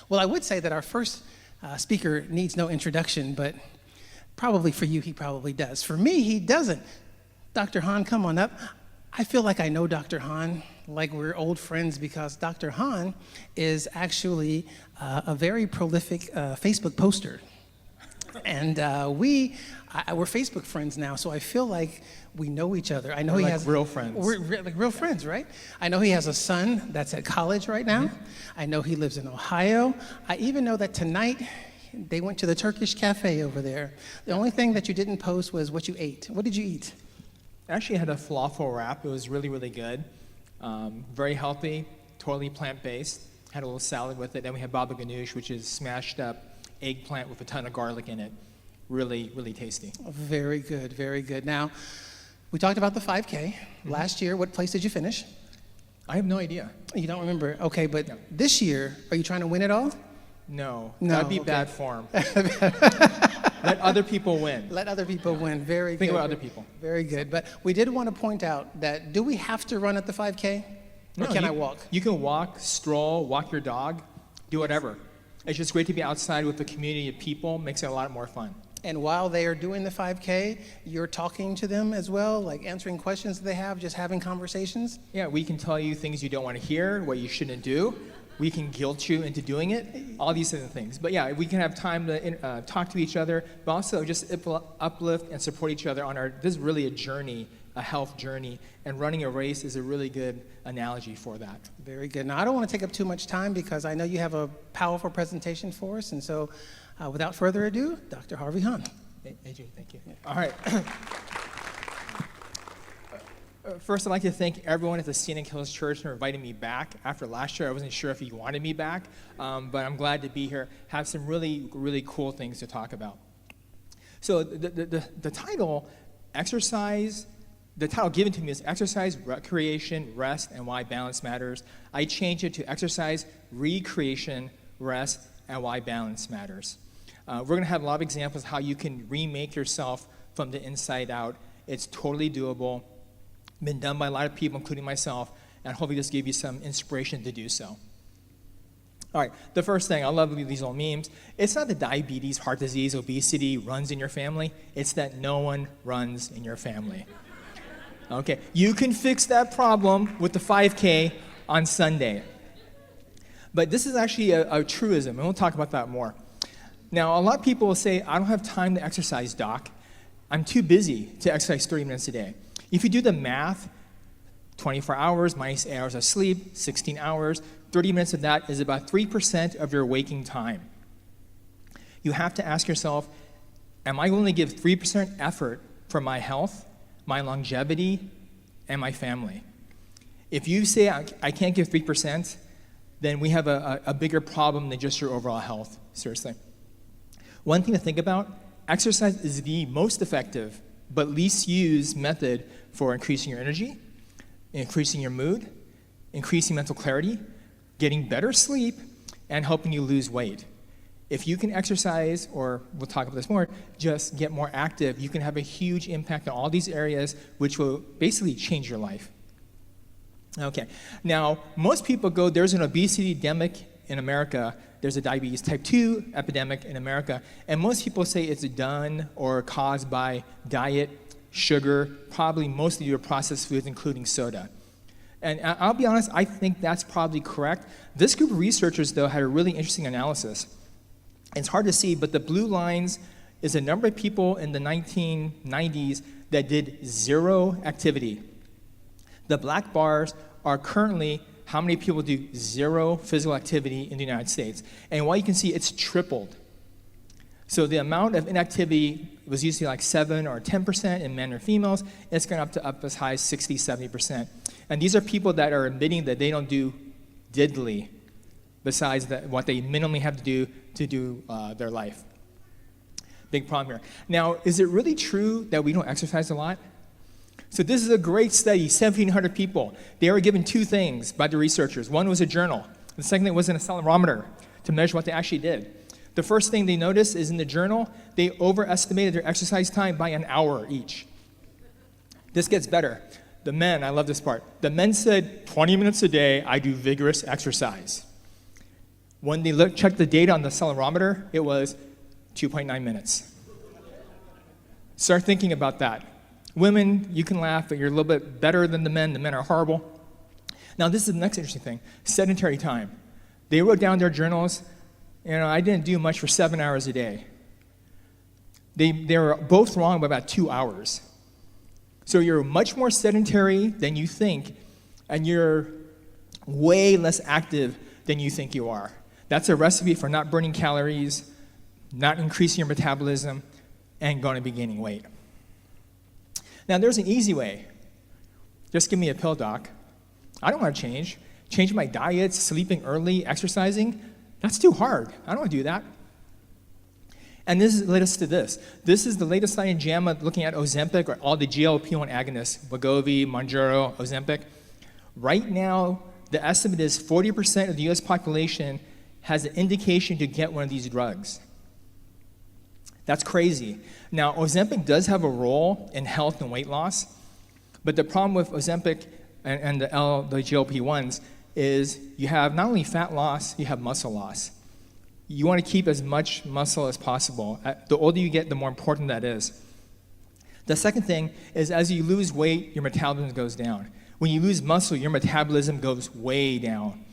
Well, I would say that our first speaker needs no introduction, but probably for you, he probably does. For me, he doesn't. Dr. Hahn, come on up. I feel like I know Dr. Hahn, like we're old friends, because Dr. Hahn is actually a very prolific Facebook poster. And we're Facebook friends now, so I feel like we know each other. I know he has real friends. We're like real friends, right? I know he has a son that's at college right now. I know he lives in Ohio. I even know that tonight they went to the Turkish cafe over there. The only thing that you didn't post was what you ate. What did you eat? I actually had a falafel wrap. It was really, really good. Very healthy, totally plant-based. Had a little salad with it. Then we had baba ganoush, which is smashed up eggplant with a ton of garlic in it. Really, really tasty. Very good, very good. Now, we talked about the 5K. Last year, what place did you finish? I have no idea. You don't remember? Okay, but No. this year, are you trying to win it all? No, No, that'd be okay. bad form. Let other people win. Let other people win. Very good. Think about other people. Very good. But we did want to point out that, do we have to run at the 5K? Or can I walk? You can walk, stroll, walk your dog, do whatever. It's just great to be outside with a community of people. Makes it a lot more fun. And while they are doing the 5K, you're talking to them as well, like answering questions that they have, just having conversations? Yeah, we can tell you things you don't want to hear, what you shouldn't do. We can guilt you into doing it, all these other things. But yeah, we can have time to talk to each other, but also just uplift and support each other on this is really a journey, a health journey, and running a race is a really good analogy for that. Very good. Now, I don't want to take up too much time because I know you have a powerful presentation for us, and so without further ado, Dr. Harvey Hahn. AJ, thank you. All right. First, I'd like to thank everyone at the Scenic Hills Church for inviting me back. After last year, I wasn't sure if you wanted me back, but I'm glad to be here, have some really, really cool things to talk about. So the title, the title given to me is Exercise, Recreation, Rest, and Why Balance Matters. I changed it to Exercise, Recreation, Rest, and Why Balance Matters. We're going to have a lot of examples of how you can remake yourself from the inside out. It's totally doable. Been done by a lot of people, including myself, and hopefully this gave you some inspiration to do so. All right, the first thing, I love these old memes. It's not that diabetes, heart disease, obesity runs in your family. It's that no one runs in your family. Okay, you can fix that problem with the 5K on Sunday. But this is actually a truism, and we'll talk about that more. Now, a lot of people will say, I don't have time to exercise, doc. I'm too busy to exercise 30 minutes a day. If you do the math, 24 hours minus 8 hours of sleep, 16 hours, 30 minutes of that is about 3% of your waking time. You have to ask yourself, am I willing to give 3% effort for my health, my longevity, and my family? If you say I can't give 3%, then we have a bigger problem than just your overall health, seriously. One thing to think about, exercise is the most effective but least used method for increasing your energy, increasing your mood, increasing mental clarity, getting better sleep, and helping you lose weight. If you can exercise, or we'll talk about this more, just get more active, you can have a huge impact on all these areas, which will basically change your life. Okay, now, most people go, there's an obesity epidemic in America, there's a diabetes type 2 epidemic in America, and most people say it's done or caused by diet, sugar, probably mostly due to processed foods, including soda. And I'll be honest, I think that's probably correct. This group of researchers, though, had a really interesting analysis. It's hard to see, but the blue lines is a number of people in the 1990s that did zero activity. The black bars are currently how many people do zero physical activity in the United States. And what you can see, it's tripled. So the amount of inactivity was usually like 7 or 10% in men or females. It's gone up as high as 60, 70%. And these are people that are admitting that they don't do diddly besides what they minimally have to do their life. Big problem here. Now, is it really true that we don't exercise a lot? So this is a great study, 1,700 people. They were given 2 things by the researchers. One was a journal. The second thing was an accelerometer to measure what they actually did. The first thing they noticed is in the journal, they overestimated their exercise time by an hour each. This gets better. The men, I love this part. The men said, 20 minutes a day, I do vigorous exercise. When they checked the data on the accelerometer, it was 2.9 minutes. Start thinking about that. Women, you can laugh, but you're a little bit better than the men. The men are horrible. Now, this is the next interesting thing, sedentary time. They wrote down their journals, I didn't do much for 7 hours a day. They were both wrong by about 2 hours. So you're much more sedentary than you think, and you're way less active than you think you are. That's a recipe for not burning calories, not increasing your metabolism, and going to be gaining weight. Now, there's an easy way. Just give me a pill, doc. I don't want to change. Changing my diet, sleeping early, exercising, that's too hard. I don't want to do that. And this led us to this. This is the latest study in JAMA looking at Ozempic, or all the GLP-1 agonists, Wegovy, Mounjaro, Ozempic. Right now, the estimate is 40% of the US population has an indication to get one of these drugs. That's crazy. Now, Ozempic does have a role in health and weight loss, but the problem with Ozempic and the GLP-1s is you have not only fat loss, you have muscle loss. You want to keep as much muscle as possible. The older you get, the more important that is. The second thing is as you lose weight, your metabolism goes down. When you lose muscle, your metabolism goes way down.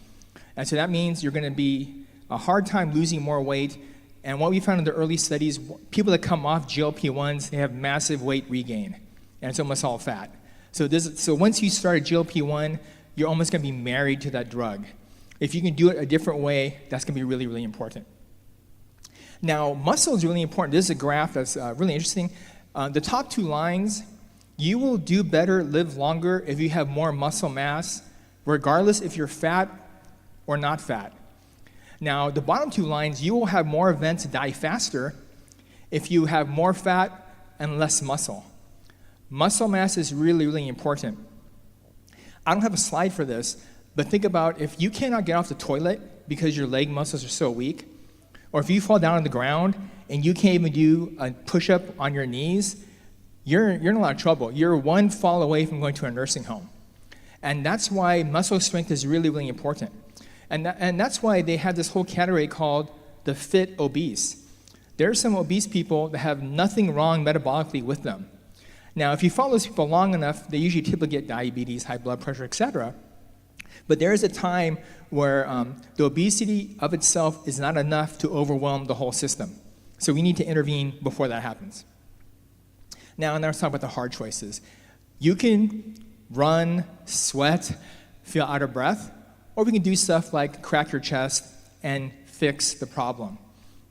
And so that means you're going to be a hard time losing more weight. And what we found in the early studies, people that come off GLP-1s, they have massive weight regain. And it's almost all fat. So once you start a GLP-1, you're almost going to be married to that drug. If you can do it a different way, that's going to be really, really important. Now, muscle is really important. This is a graph that's really interesting. The top two lines, you will do better, live longer if you have more muscle mass, regardless if you're fat or not fat. Now, the bottom two lines, you will have more events die faster if you have more fat and less muscle. Muscle mass is really, really important. I don't have a slide for this, but think about if you cannot get off the toilet because your leg muscles are so weak, or if you fall down on the ground and you can't even do a push-up on your knees, you're in a lot of trouble. You're one fall away from going to a nursing home. And that's why muscle strength is really, really important. And that's why they have this whole category called the fit obese. There are some obese people that have nothing wrong metabolically with them. Now, if you follow those people long enough, they usually typically get diabetes, high blood pressure, etc. But there is a time where the obesity of itself is not enough to overwhelm the whole system. So we need to intervene before that happens. Now let's talk about the hard choices. You can run, sweat, feel out of breath, or we can do stuff like crack your chest and fix the problem.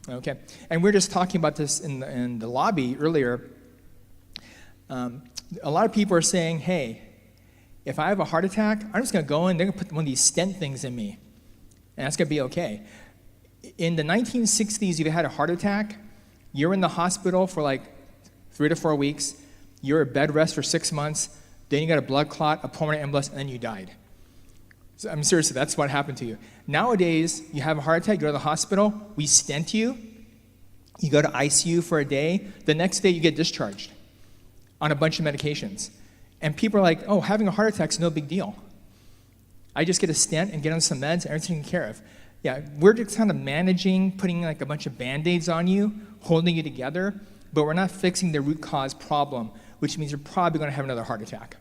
Okay? And we were just talking about this in the lobby earlier. A lot of people are saying, hey, if I have a heart attack, I'm just going to go in, they're going to put one of these stent things in me, and that's going to be okay. In the 1960s, if you had a heart attack, you're in the hospital for like 3 to 4 weeks, you're at bed rest for 6 months, then you got a blood clot, a pulmonary embolus, and then you died. So, I'm seriously, that's what happened to you. Nowadays, you have a heart attack, you go to the hospital, we stent you, you go to ICU for a day, the next day you get discharged on a bunch of medications. And people are like, oh, having a heart attack is no big deal. I just get a stent and get on some meds, everything's taken care of. Yeah, we're just kind of managing, putting like a bunch of Band-Aids on you, holding you together, but we're not fixing the root cause problem, which means you're probably going to have another heart attack.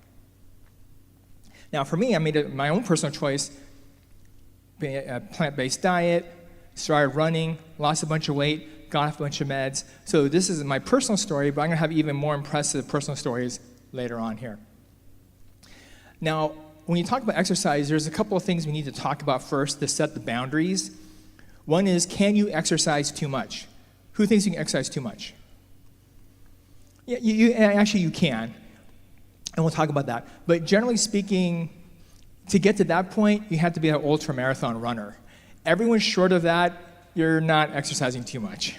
Now, for me, I made my own personal choice, a plant-based diet, started running, lost a bunch of weight, got off a bunch of meds. So this is my personal story, but I'm going to have even more impressive personal stories later on here. Now, when you talk about exercise, there's a couple of things we need to talk about first to set the boundaries. One is, can you exercise too much? Who thinks you can exercise too much? Yeah, actually you can, and we'll talk about that. But generally speaking, to get to that point, you have to be an ultra-marathon runner. Everyone short of that, you're not exercising too much.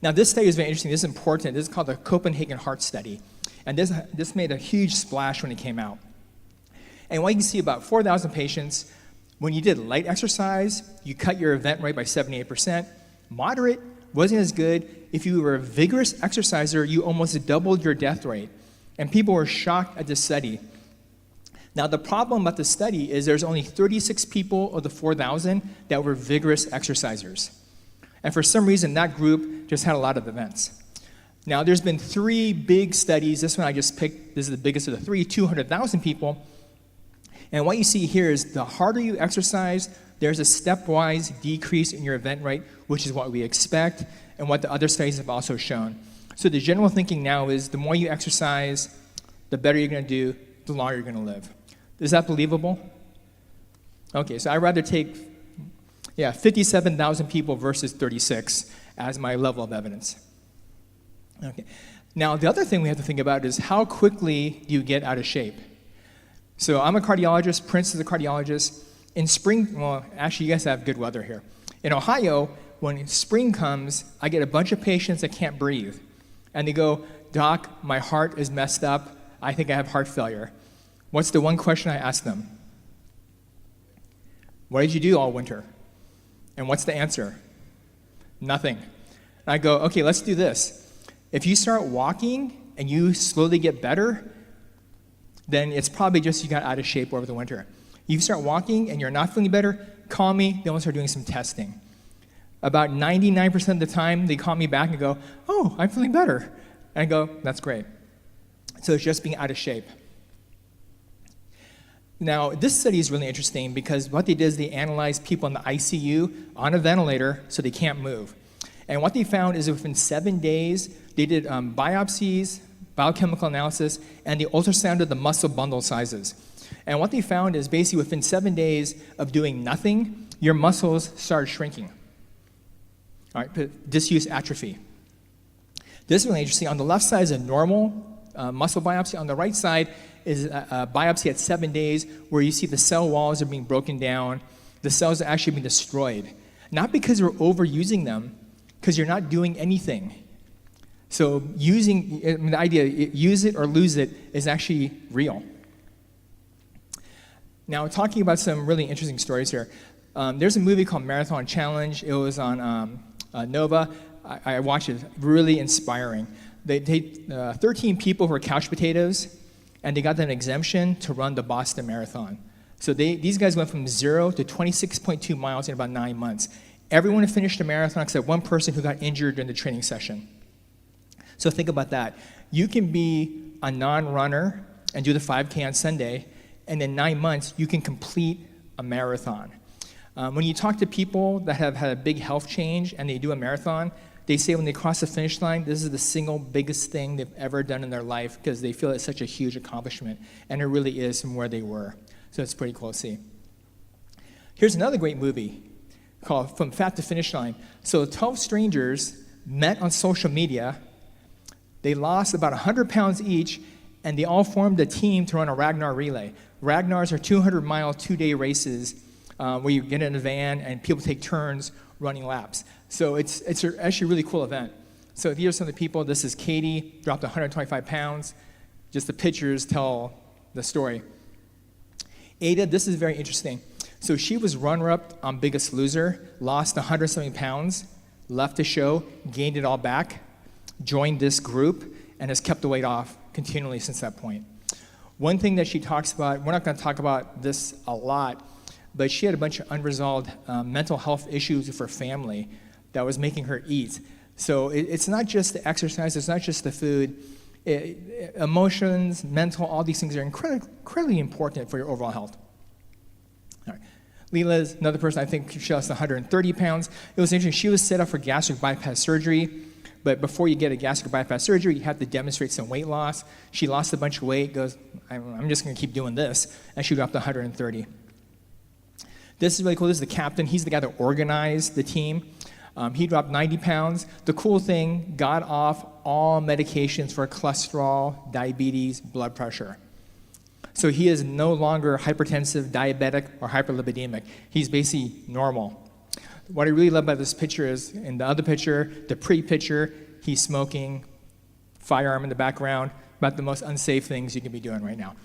Now, this study is very interesting. This is important. This is called the Copenhagen Heart Study. And this made a huge splash when it came out. And what you can see about 4,000 patients, when you did light exercise, you cut your event rate by 78%. Moderate wasn't as good. If you were a vigorous exerciser, you almost doubled your death rate. And people were shocked at this study. Now, the problem about the study is there's only 36 people of the 4,000 that were vigorous exercisers. And for some reason, that group just had a lot of events. Now, there's been 3 big studies. This one I just picked. This is the biggest of the 3, 200,000 people. And what you see here is the harder you exercise, there's a stepwise decrease in your event rate, which is what we expect and what the other studies have also shown. So the general thinking now is the more you exercise, the better you're going to do, the longer you're going to live. Is that believable? Okay, so I'd rather take 57,000 people versus 36 as my level of evidence. Okay. Now, the other thing we have to think about is how quickly do you get out of shape? So I'm a cardiologist, Prince is a cardiologist. In spring, well, actually, you guys have good weather here. In Ohio, when spring comes, I get a bunch of patients that can't breathe. And they go, "Doc, my heart is messed up. I think I have heart failure." What's the one question I ask them? What did you do all winter? And what's the answer? Nothing. And I go, okay, let's do this. If you start walking and you slowly get better, then it's probably just you got out of shape over the winter. You start walking and you're not feeling better, call me, then we'll start doing some testing. About 99% of the time, they call me back and go, "Oh, I'm feeling better." And I go, "That's great." So it's just being out of shape. Now, this study is really interesting because what they did is they analyzed people in the ICU on a ventilator so they can't move. And what they found is within 7 days, they did biopsies, biochemical analysis, and they ultrasounded the muscle bundle sizes. And what they found is basically within 7 days of doing nothing, your muscles started shrinking. All right, disuse atrophy. This is really interesting. On the left side is a normal muscle biopsy. On the right side is a biopsy at 7 days where you see the cell walls are being broken down. The cells are actually being destroyed. Not because we're overusing them, because you're not doing anything. So the idea, use it or lose it, is actually real. Now, talking about some really interesting stories here. There's a movie called Marathon Challenge. It was on Nova. I watched it. Really inspiring. They 13 people who were couch potatoes, and they got an exemption to run the Boston Marathon. So these guys went from 0 to 26.2 miles in about 9 months. Everyone had finished the marathon except one person who got injured during the training session. So think about that. You can be a non-runner and do the 5K on Sunday, and in 9 months, you can complete a marathon. When you talk to people that have had a big health change and they do a marathon, they say when they cross the finish line, this is the single biggest thing they've ever done in their life because they feel it's such a huge accomplishment, and it really is from where they were. So it's pretty cool to see. Here's another great movie called From Fat to Finish Line. So 12 strangers met on social media. They lost about 100 pounds each, and they all formed a team to run a Ragnar relay. Ragnars are 200-mile, 2-day races where you get in a van and people take turns running laps. So it's actually a really cool event. So these are some of the people. This is Katie, dropped 125 pounds. Just the pictures tell the story. Ada, this is very interesting. So she was runner-up on Biggest Loser, lost 170 pounds, left the show, gained it all back, joined this group, and has kept the weight off continually since that point. One thing that she talks about, we're not going to talk about this a lot, but she had a bunch of unresolved mental health issues with her family that was making her eat. So it's not just the exercise, it's not just the food. Emotions, mental, all these things are incredibly important for your overall health. All right. Leela is another person, I think she lost 130 pounds. It was interesting, she was set up for gastric bypass surgery, but before you get a gastric bypass surgery, you have to demonstrate some weight loss. She lost a bunch of weight, goes, I'm just gonna keep doing this, and she dropped 130. This is really cool, this is the captain, he's the guy that organized the team. He dropped 90 pounds. The cool thing, got off all medications for cholesterol, diabetes, blood pressure. So he is no longer hypertensive, diabetic, or hyperlipidemic. He's basically normal. What I really love about this picture is, in the other picture, the pre-picture, he's smoking, firearm in the background, about the most unsafe things you can be doing right now.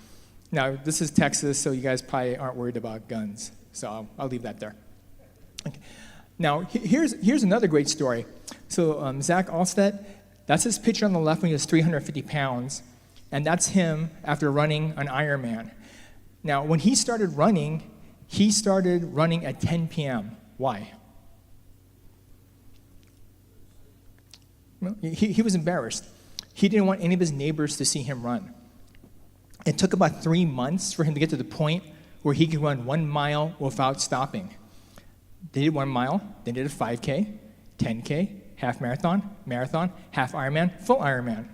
Now, this is Texas, so you guys probably aren't worried about guns. So I'll leave that there. Okay. Now, here's another great story. So Zach Alstead, that's his picture on the left when he was 350 pounds, and that's him after running an Ironman. Now, when he started running at 10 p.m. Why? Well, he was embarrassed. He didn't want any of his neighbors to see him run. It took about 3 months for him to get to the point where he could run 1 mile without stopping. They did 1 mile, they did a 5K, 10K, half marathon, half Ironman, full Ironman.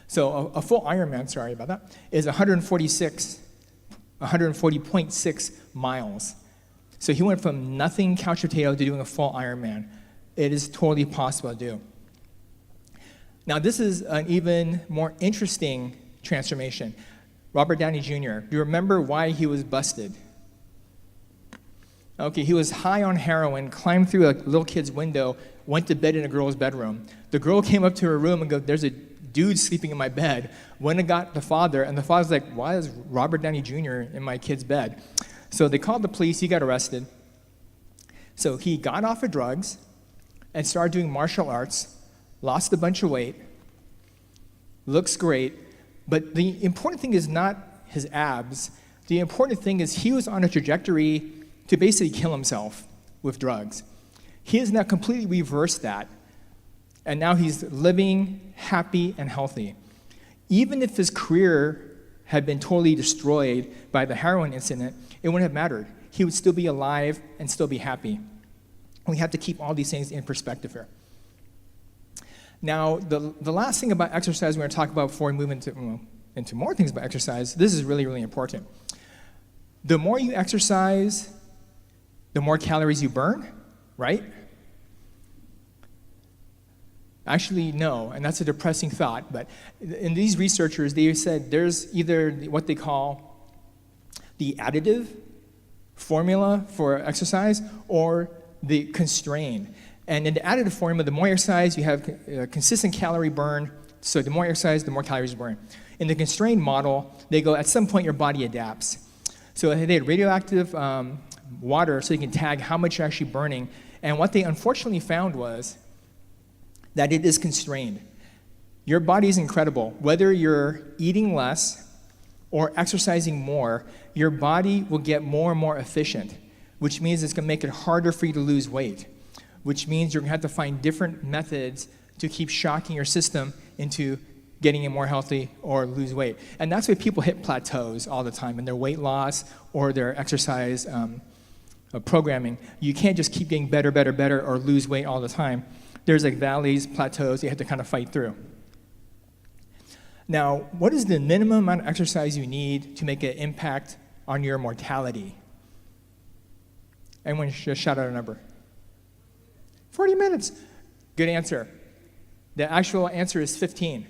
So a full Ironman, sorry about that, is 140.6 miles. So he went from nothing couch potato to doing a full Ironman. It is totally possible to do. Now, this is an even more interesting transformation. Robert Downey Jr., do you remember why he was busted? Okay, he was high on heroin, climbed through a little kid's window, went to bed in a girl's bedroom. The girl came up to her room and goes, "There's a dude sleeping in my bed." Went and got the father, and the father's like, "Why is Robert Downey Jr. in my kid's bed?" So they called the police, he got arrested. So he got off of drugs and started doing martial arts, lost a bunch of weight, looks great, but the important thing is not his abs. The important thing is he was on a trajectory to basically kill himself with drugs. He has now completely reversed that, and now he's living happy and healthy. Even if his career had been totally destroyed by the heroin incident, it wouldn't have mattered. He would still be alive and still be happy. We have to keep all these things in perspective here. Now, the last thing about exercise we're going to talk about before we move into more things about exercise, this is really, really important. The more you exercise, the more calories you burn, right? Actually, no, and that's a depressing thought, but in these researchers, they said there's either what they call the additive formula for exercise or the constrained. And in the additive formula, the more exercise, you have consistent calorie burn, so the more exercise, the more calories you burn. In the constrained model, they go, at some point, your body adapts. So they had radioactive water so you can tag how much you're actually burning, and what they unfortunately found was that it is constrained. Your body is incredible. Whether you're eating less or exercising more, your body will get more and more efficient, which means it's gonna make it harder for you to lose weight, which means you're gonna have to find different methods to keep shocking your system into getting it more healthy or lose weight. And that's why people hit plateaus all the time in their weight loss or their exercise programming. You can't just keep getting better, or lose weight all the time. There's like valleys, plateaus you have to kind of fight through. Now, what is the minimum amount of exercise you need to make an impact on your mortality? Anyone just shout out a number? 40 minutes. Good answer. The actual answer is 15.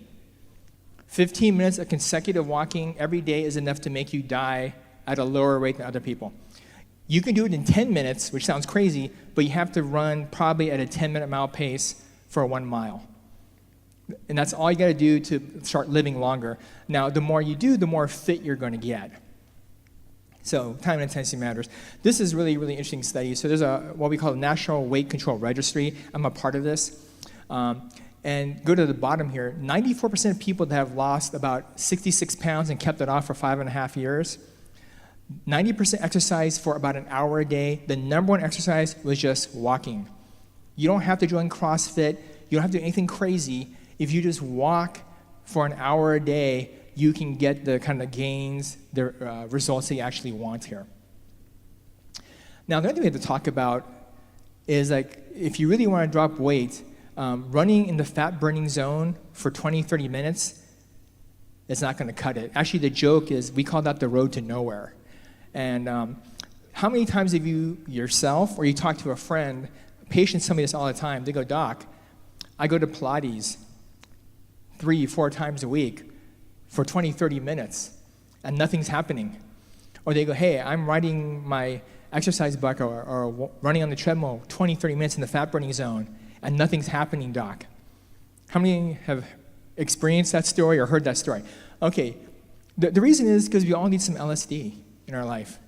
15 minutes of consecutive walking every day is enough to make you die at a lower rate than other people. You can do it in 10 minutes, which sounds crazy, but you have to run probably at a 10-minute mile pace for 1 mile. And that's all you got to do to start living longer. Now, the more you do, the more fit you're going to get. So time and intensity matters. This is really, really interesting study. So there's what we call a National Weight Control Registry. I'm a part of this. And go to the bottom here. 94% of people that have lost about 66 pounds and kept it off for 5.5 years, 90% exercise for about an hour a day. The number one exercise was just walking. You don't have to join CrossFit. You don't have to do anything crazy. If you just walk for an hour a day, you can get the kind of gains, the results that you actually want here. Now, the other thing we have to talk about is like if you really want to drop weight, running in the fat burning zone for 20, 30 minutes is not going to cut it. Actually, the joke is we call that the road to nowhere. And how many times have you yourself or you talk to a friend, patients tell me this all the time, they go, "Doc, I go to Pilates 3-4 times a week for 20, 30 minutes and nothing's happening." Or they go, "Hey, I'm riding my exercise bike or running on the treadmill 20, 30 minutes in the fat burning zone and nothing's happening, Doc." How many have experienced that story or heard that story? Okay, the reason is because we all need some LSD in our life.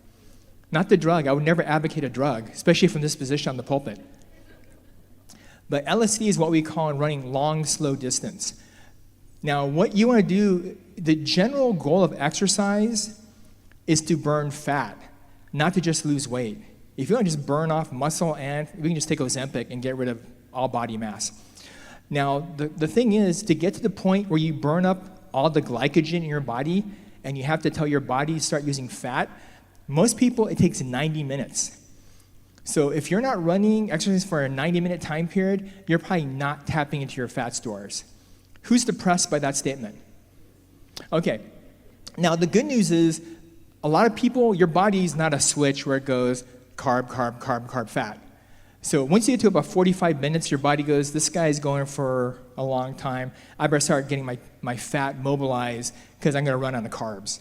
Not the drug. I would never advocate a drug, especially from this position on the pulpit. But LSD is what we call in running long, slow distance. Now, what you want to do, the general goal of exercise is to burn fat, not to just lose weight. If you want to just burn off muscle, and we can just take Ozempic and get rid of all body mass. Now, the thing is, to get to the point where you burn up all the glycogen in your body and you have to tell your body to start using fat, most people, it takes 90 minutes. So if you're not running exercise for a 90-minute time period, you're probably not tapping into your fat stores. Who's depressed by that statement? Okay. Now, the good news is, a lot of people, your body's not a switch where it goes carb, carb, carb, carb, fat. So once you get to about 45 minutes, your body goes, this guy's going for a long time. I better start getting my fat mobilized because I'm going to run out of carbs.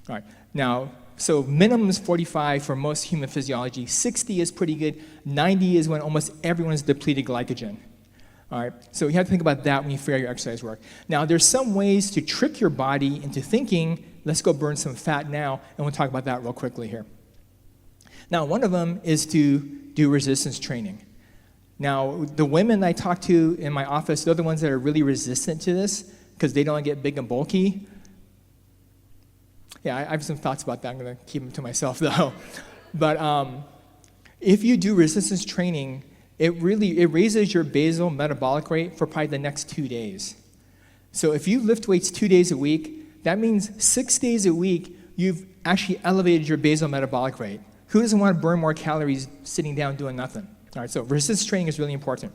All right. Now, so minimum is 45 for most human physiology. 60 is pretty good. 90 is when almost everyone's depleted glycogen. All right. So you have to think about that when you figure out your exercise work. Now, there's some ways to trick your body into thinking, let's go burn some fat now, and we'll talk about that real quickly here. Now, one of them is to do resistance training. Now, the women I talk to in my office, they're the ones that are really resistant to this because they don't get big and bulky. Yeah, I have some thoughts about that. I'm going to keep them to myself, though. But if you do resistance training, it raises your basal metabolic rate for probably the next 2 days. So if you lift weights 2 days a week, that means 6 days a week, you've actually elevated your basal metabolic rate. Who doesn't want to burn more calories sitting down doing nothing? All right, so resistance training is really important.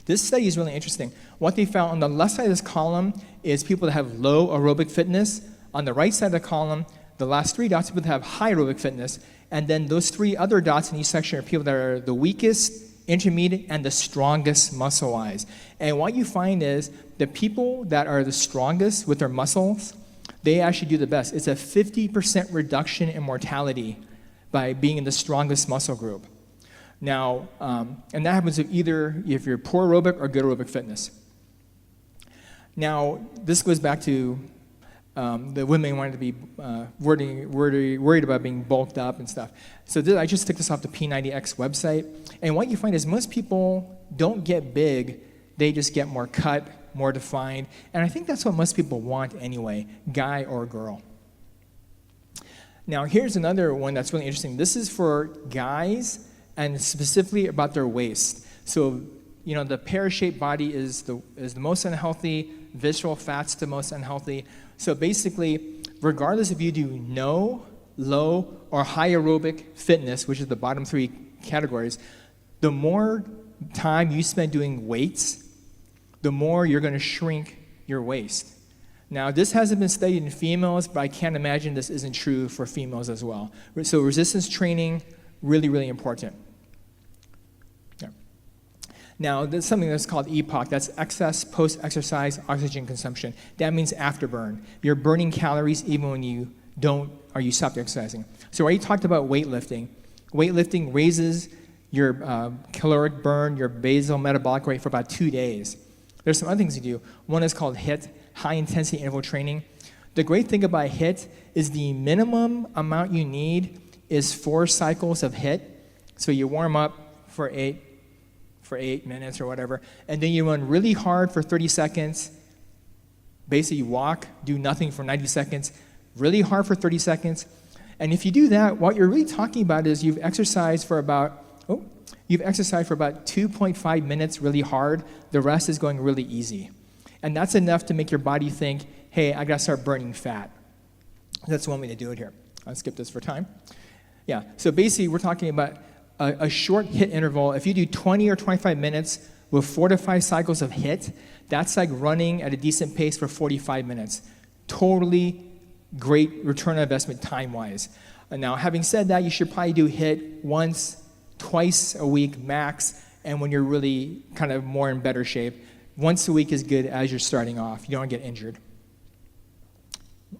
This study is really interesting. What they found on the left side of this column is people that have low aerobic fitness. On the right side of the column, the last 3 dots, people that have high aerobic fitness. And then those 3 other dots in each section are people that are the weakest, intermediate, and the strongest muscle-wise. And what you find is the people that are the strongest with their muscles, they actually do the best. It's a 50% reduction in mortality by being in the strongest muscle group. Now, and that happens either if you're poor aerobic or good aerobic fitness. Now, this goes back to the women wanted to be worried about being bulked up and stuff. So I just took this off the P90X website. And what you find is most people don't get big. They just get more cut, more defined. And I think that's what most people want anyway, guy or girl. Now, here's another one that's really interesting. This is for guys and specifically about their waist. So, the pear-shaped body is the most unhealthy, visceral fat's the most unhealthy. So basically, regardless if you do no, low, or high aerobic fitness, which is the bottom 3 categories, the more time you spend doing weights, the more you're going to shrink your waist. Now, this hasn't been studied in females, but I can't imagine this isn't true for females as well. So resistance training, really, really important. Yeah. Now, there's something that's called EPOC. That's excess post-exercise oxygen consumption. That means afterburn. You're burning calories even when you don't or you stop exercising. So I already talked about weightlifting. Weightlifting raises your caloric burn, your basal metabolic rate for about 2 days. There's some other things you do. One is called HIIT, high-intensity interval training. The great thing about HIIT is the minimum amount you need is 4 cycles of HIIT. So you warm up for 8 minutes or whatever, and then you run really hard for 30 seconds. Basically, you walk, do nothing for 90 seconds, really hard for 30 seconds. And if you do that, what you're really talking about is you've exercised for about 2.5 minutes really hard. The rest is going really easy. And that's enough to make your body think, hey, I got to start burning fat. That's one way to do it here. I'll skip this for time. Yeah, so basically we're talking about a short HIIT interval. If you do 20 or 25 minutes with 4 to 5 cycles of HIIT, that's like running at a decent pace for 45 minutes. Totally great return on investment time-wise. Now, having said that, you should probably do HIIT once, twice a week max, and when you're really kind of more in better shape. Once a week is good as you're starting off. You don't want to get injured.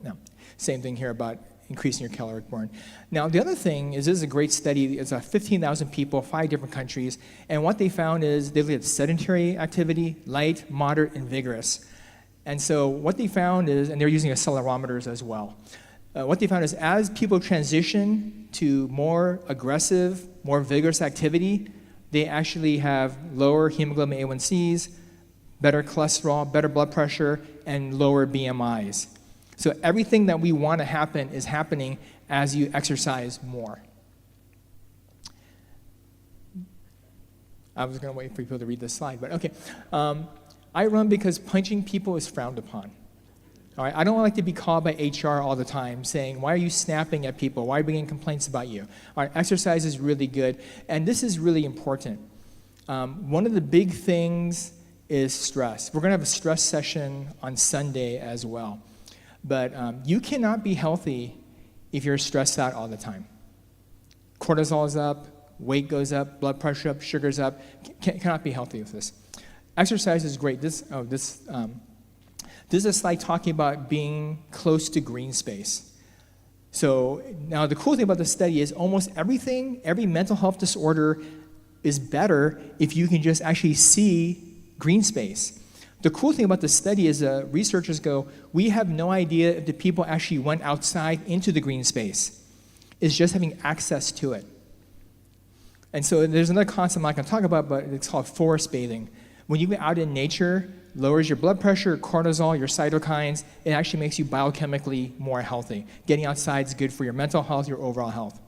Now, same thing here about increasing your caloric burn. Now, the other thing is this is a great study. It's 15,000 people, 5 different countries. And what they found is they looked at sedentary activity, light, moderate, and vigorous. And so what they found is, and they're using accelerometers as well, what they found is as people transition to more aggressive, more vigorous activity, they actually have lower hemoglobin A1Cs, better cholesterol, better blood pressure, and lower BMIs. So everything that we want to happen is happening as you exercise more. I was going to wait for people to read this slide, but okay. I run because punching people is frowned upon. All right, I don't like to be called by HR all the time saying, why are you snapping at people? Why are you bringing complaints about you? All right, exercise is really good, and this is really important. One of the big things is stress. We're going to have a stress session on Sunday as well. But you cannot be healthy if you're stressed out all the time. Cortisol is up, weight goes up, blood pressure up, sugar's up. Cannot be healthy with this. Exercise is great. This is a slide talking about being close to green space. So now the cool thing about the study is almost everything, every mental health disorder is better if you can just actually see green space. The cool thing about the study is researchers go, we have no idea if the people actually went outside into the green space. It's just having access to it. And so there's another concept I'm not going to talk about, but it's called forest bathing. When you get out in nature, lowers your blood pressure, cortisol, your cytokines. It actually makes you biochemically more healthy. Getting outside is good for your mental health, your overall health.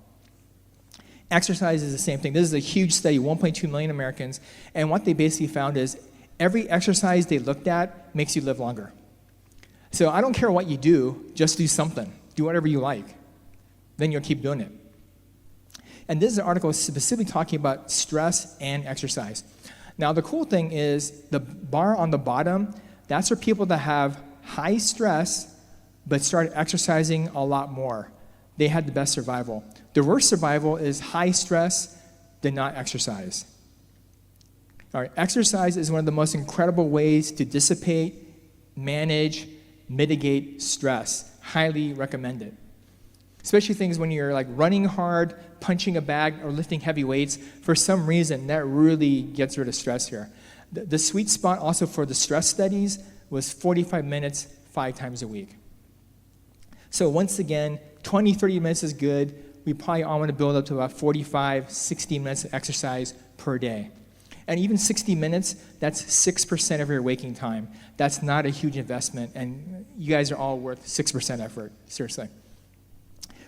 Exercise is the same thing. This is a huge study, 1.2 million Americans, and what they basically found is every exercise they looked at makes you live longer. So I don't care what you do, just do something. Do whatever you like. Then you'll keep doing it. And this is an article specifically talking about stress and exercise. Now, the cool thing is the bar on the bottom, that's for people that have high stress but started exercising a lot more. They had the best survival. The worst survival is high stress, did not exercise. All right, exercise is one of the most incredible ways to dissipate, manage, mitigate stress. Highly recommend it. Especially things when you're like running hard, punching a bag, or lifting heavy weights. For some reason, that really gets rid of stress here. The sweet spot also for the stress studies was 45 minutes, 5 times a week. So once again, 20, 30 minutes is good. We probably all want to build up to about 45, 60 minutes of exercise per day. And even 60 minutes, that's 6% of your waking time. That's not a huge investment, and you guys are all worth 6% effort, seriously.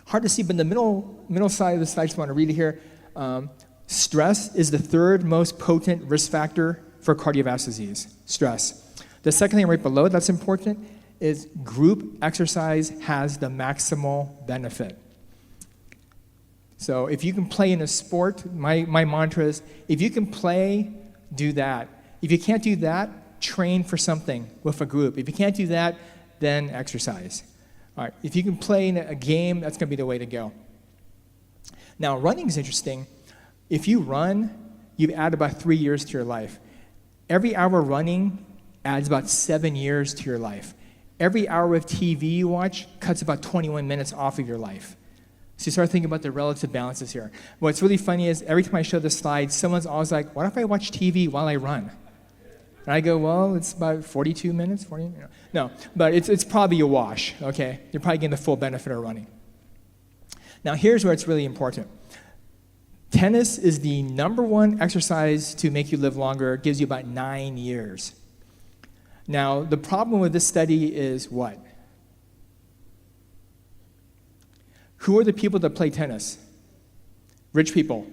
Hard to see, but in the middle side of the slide, I just want to read it here. Stress is the third most potent risk factor for cardiovascular disease, stress. The second thing right below that's important is group exercise has the maximal benefit. So if you can play in a sport, my mantra is, if you can play, do that. If you can't do that, train for something with a group. If you can't do that, then exercise. All right, if you can play in a game, that's going to be the way to go. Now, running is interesting. If you run, you've added about 3 years to your life. Every hour running adds about 7 years to your life. Every hour of TV you watch cuts about 21 minutes off of your life. So you start thinking about the relative balances here. What's really funny is every time I show this slide, someone's always like, what if I watch TV while I run? And I go, well, it's about 42 minutes, 40, no, but it's probably a wash, okay? You're probably getting the full benefit of running. Now, here's where it's really important. Tennis is the #1 exercise to make you live longer. It gives you about 9 years. Now, the problem with this study is what? Who are the people that play tennis? Rich people.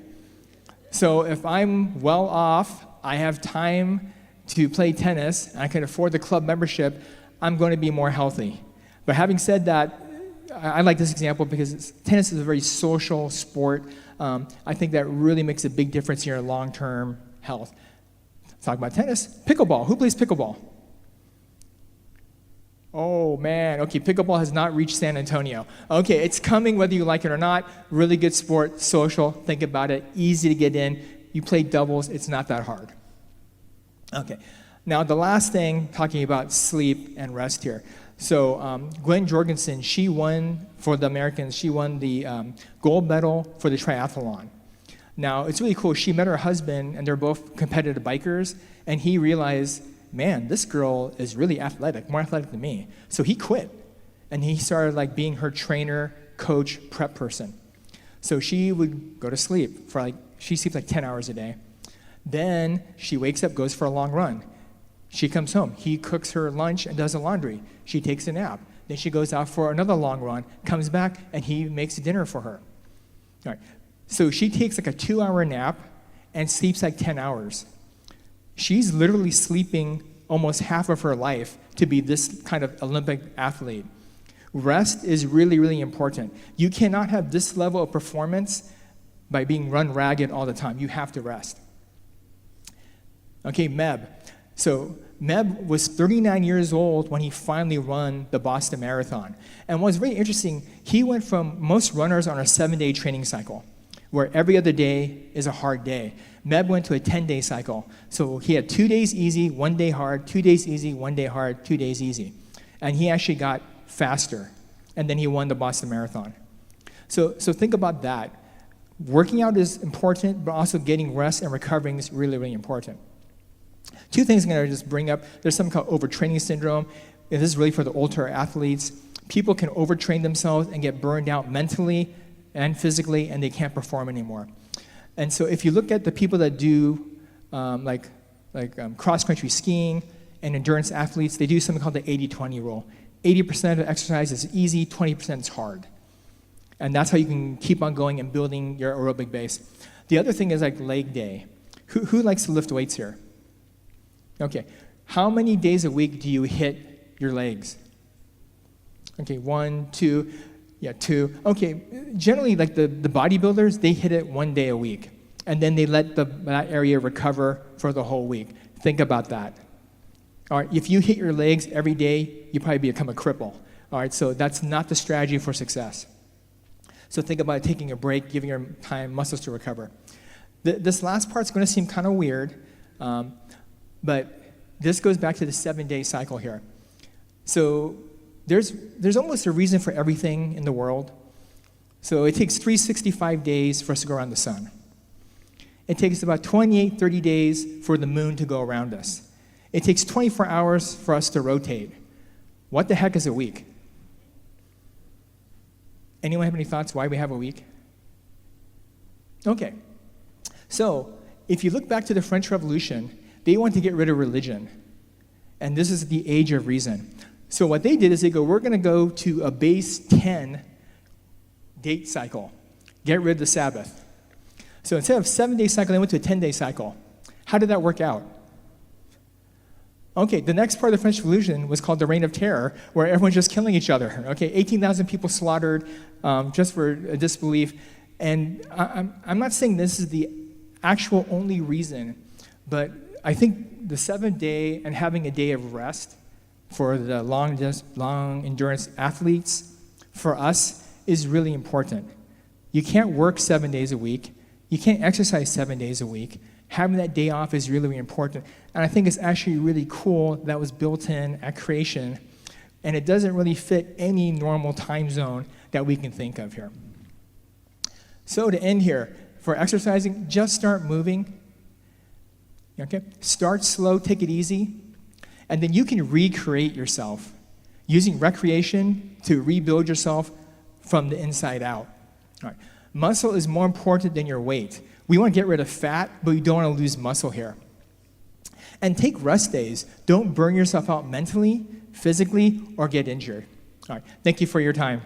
So if I'm well off, I have time to play tennis, and I can afford the club membership, I'm going to be more healthy. But having said that, I like this example because tennis is a very social sport. I think that really makes a big difference in your long-term health. Let's talk about tennis. Pickleball. Who plays pickleball? Oh, man. Okay, pickleball has not reached San Antonio. Okay, it's coming whether you like it or not. Really good sport, social. Think about it. Easy to get in. You play doubles. It's not that hard. Okay. Now, the last thing, talking about sleep and rest here. So Gwen Jorgensen, she won for the Americans. She won the gold medal for the triathlon. Now, it's really cool. She met her husband, and they're both competitive bikers, and he realized, man, this girl is really athletic, more athletic than me. So he quit, and he started like being her trainer, coach, prep person. So she would go to sleep for she sleeps like 10 hours a day. Then she wakes up, goes for a long run. She comes home. He cooks her lunch and does the laundry. She takes a nap. Then she goes out for another long run, comes back, and he makes dinner for her. All right. So she takes like a 2-hour nap and sleeps like 10 hours. She's literally sleeping almost half of her life to be this kind of Olympic athlete. Rest is really, really important. You cannot have this level of performance by being run ragged all the time. You have to rest. Okay, Meb. So Meb was 39 years old when he finally won the Boston Marathon. And what's very interesting, he went from most runners on a 7-day training cycle, where every other day is a hard day. Meb went to a 10-day cycle. So he had 2 days easy, 1 day hard, 2 days easy, 1 day hard, 2 days easy. And he actually got faster. And then he won the Boston Marathon. So think about that. Working out is important, but also getting rest and recovering is really, really important. 2 things I'm going to just bring up. There's something called overtraining syndrome. This is really for the ultra athletes. People can overtrain themselves and get burned out mentally and physically, and they can't perform anymore. And so if you look at the people that do cross-country skiing and endurance athletes, they do something called the 80-20 rule. 80% of the exercise is easy, 20% is hard. And that's how you can keep on going and building your aerobic base. The other thing is like leg day. Who likes to lift weights here? Okay. How many days a week do you hit your legs? Okay, 1, 2, 2. Okay, generally like the bodybuilders, they hit it 1 day a week. And then they let that area recover for the whole week. Think about that. All right, if you hit your legs every day, you probably become a cripple. All right, so that's not the strategy for success. So think about taking a break, giving your muscles to recover. This last part's going to seem kind of weird, but this goes back to the 7-day cycle here. So there's almost a reason for everything in the world. So it takes 365 days for us to go around the sun. It takes about 28, 30 days for the moon to go around us. It takes 24 hours for us to rotate. What the heck is a week? Anyone have any thoughts why we have a week? Okay. So if you look back to the French Revolution, they wanted to get rid of religion. And this is the age of reason. So what they did is they go, we're going to go to a base 10 date cycle. Get rid of the Sabbath. So instead of 7-day cycle, they went to a 10-day cycle. How did that work out? Okay, the next part of the French Revolution was called the Reign of Terror, where everyone's just killing each other. Okay, 18,000 people slaughtered just for a disbelief. And I'm not saying this is the actual only reason, but I think the 7th day and having a day of rest for the long endurance athletes, for us, is really important. You can't work 7 days a week. You can't exercise 7 days a week. Having that day off is really, really important. And I think it's actually really cool that was built in at creation, and it doesn't really fit any normal time zone that we can think of here. So to end here, for exercising, just start moving. Okay? Start slow, take it easy, and then you can recreate yourself using recreation to rebuild yourself from the inside out. All right. Muscle is more important than your weight. We want to get rid of fat, but we don't want to lose muscle here. And take rest days. Don't burn yourself out mentally, physically, or get injured. All right. Thank you for your time.